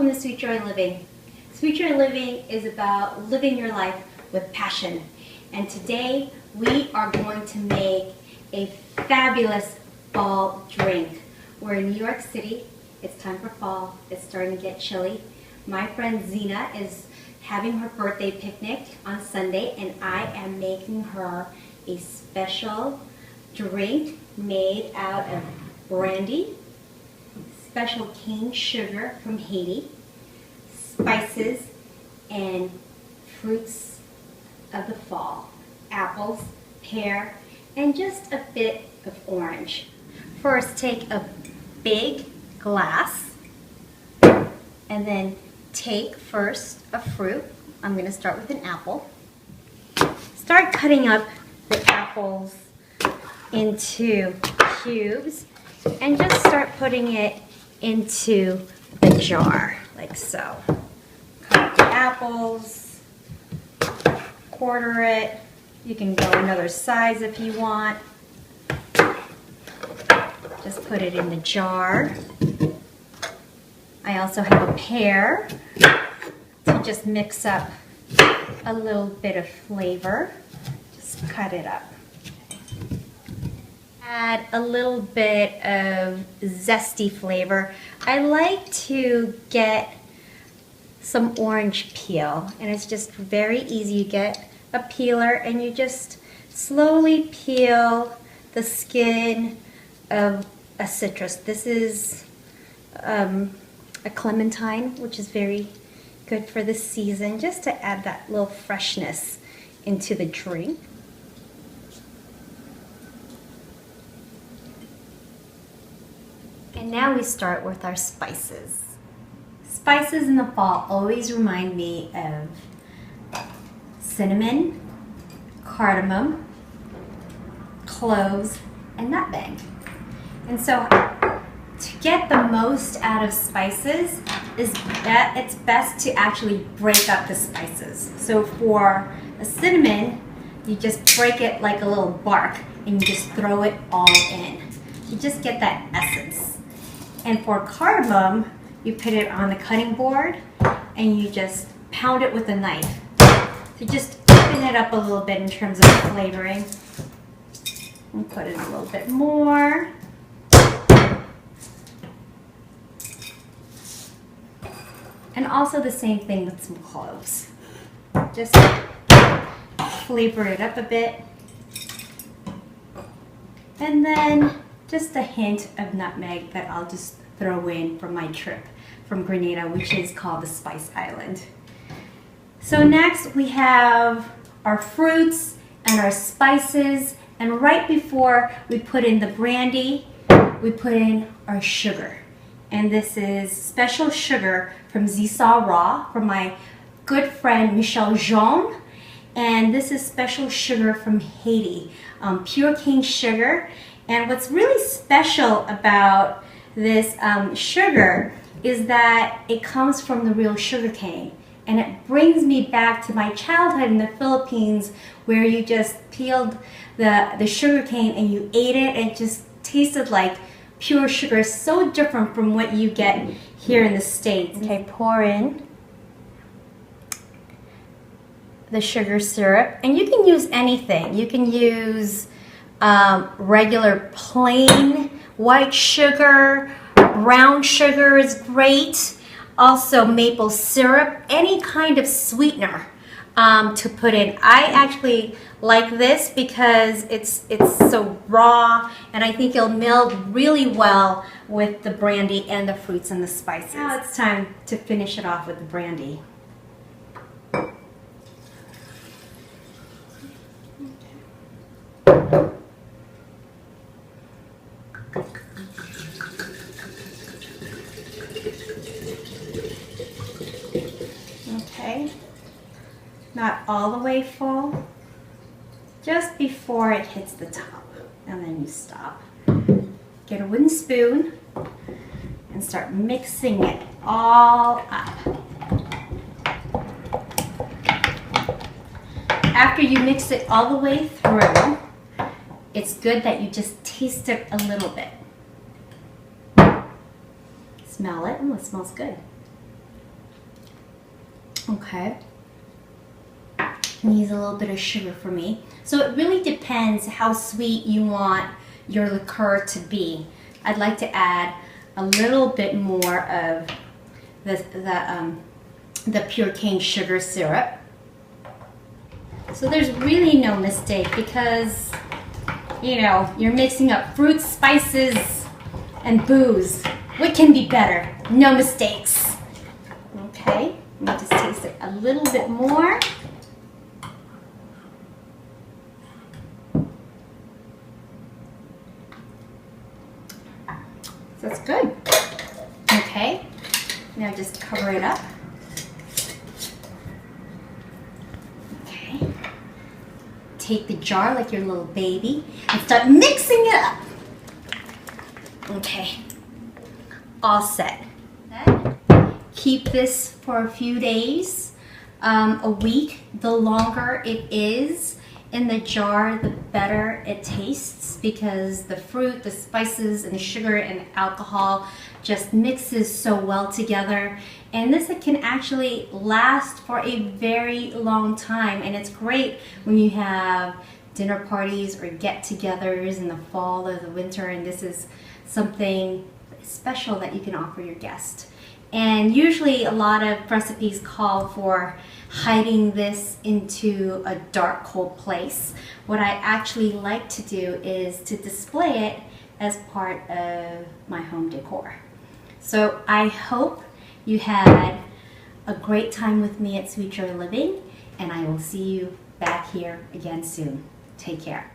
Welcome to Sweet Joy Living. Sweet Joy Living is about living your life with passion. And today we are going to make a fabulous fall drink. We're in New York City. It's time for fall. It's starting to get chilly. My friend Zena is having her birthday picnic on Sunday, and I am making her a special drink made out of brandy, special cane sugar from Haiti, spices, and fruits of the fall, apples, pear, and just a bit of orange. First, take a big glass, and then take first a fruit. I'm going to start with an apple. Start cutting up the apples into cubes and just start putting it into the jar, like so. Cut the apples, quarter it. You can go another size if you want. Just put it in the jar. I also have a pear to just mix up a little bit of flavor. Just cut it up. Add a little bit of zesty flavor. I like to get some orange peel, and it's just very easy. You get a peeler and you just slowly peel the skin of a citrus. This is a clementine, which is very good for the season, just to add that little freshness into the drink. And now we start with our spices. Spices in the fall always remind me of cinnamon, cardamom, cloves, and nutmeg. And so to get the most out of spices, it's best to actually break up the spices. So for a cinnamon, you just break it like a little bark and you just throw it all in. You just get that essence. And for cardamom, you put it on the cutting board and you just pound it with a knife. So just open it up a little bit in terms of flavoring. And put in a little bit more. And also the same thing with some cloves. Just flavor it up a bit. And then just a hint of nutmeg that I'll just throw in from my trip from Grenada, which is called the Spice Island. So next we have our fruits and our spices, and right before we put in the brandy, we put in our sugar. And this is special sugar from Zisaw Raw from my good friend Michelle Jean. And this is special sugar from Haiti, pure cane sugar. And what's really special about this sugar is that it comes from the real sugar cane. And it brings me back to my childhood in the Philippines, where you just peeled the sugar cane and you ate it, and it just tasted like pure sugar. So different from what you get here in the States. Okay, pour in the sugar syrup. And you can use anything. You can use regular plain white sugar, brown sugar is great, also maple syrup, any kind of sweetener to put in. I actually like this because it's so raw, and I think it'll meld really well with the brandy and the fruits and the spices. Now it's time to finish it off with the brandy. Okay, not all the way full, just before it hits the top, and then you stop. Get a wooden spoon and start mixing it all up. After you mix it all the way through, it's good that you just taste it a little bit. Smell it. Ooh, it smells good. Okay. Needs a little bit of sugar for me. So it really depends how sweet you want your liqueur to be. I'd like to add a little bit more of the pure cane sugar syrup. So there's really no mistake because, you know, you're mixing up fruits, spices, and booze. What can be better? No mistakes. Okay, let me just taste it a little bit more. So that's good. Okay, now just cover it up. Okay, take the jar like your little baby and start mixing it up. Okay, all set. Keep this for a few days, a week. The longer it is in the jar, the better it tastes because the fruit, the spices, and the sugar and alcohol just mixes so well together. And this can actually last for a very long time. And it's great when you have dinner parties or get-togethers in the fall or the winter, and this is something special that you can offer your guest. And usually a lot of recipes call for hiding this into a dark, cold place. What I actually like to do is to display it as part of my home decor. So I hope you had a great time with me at Sweet Joy Living, and I will see you back here again soon. Take care.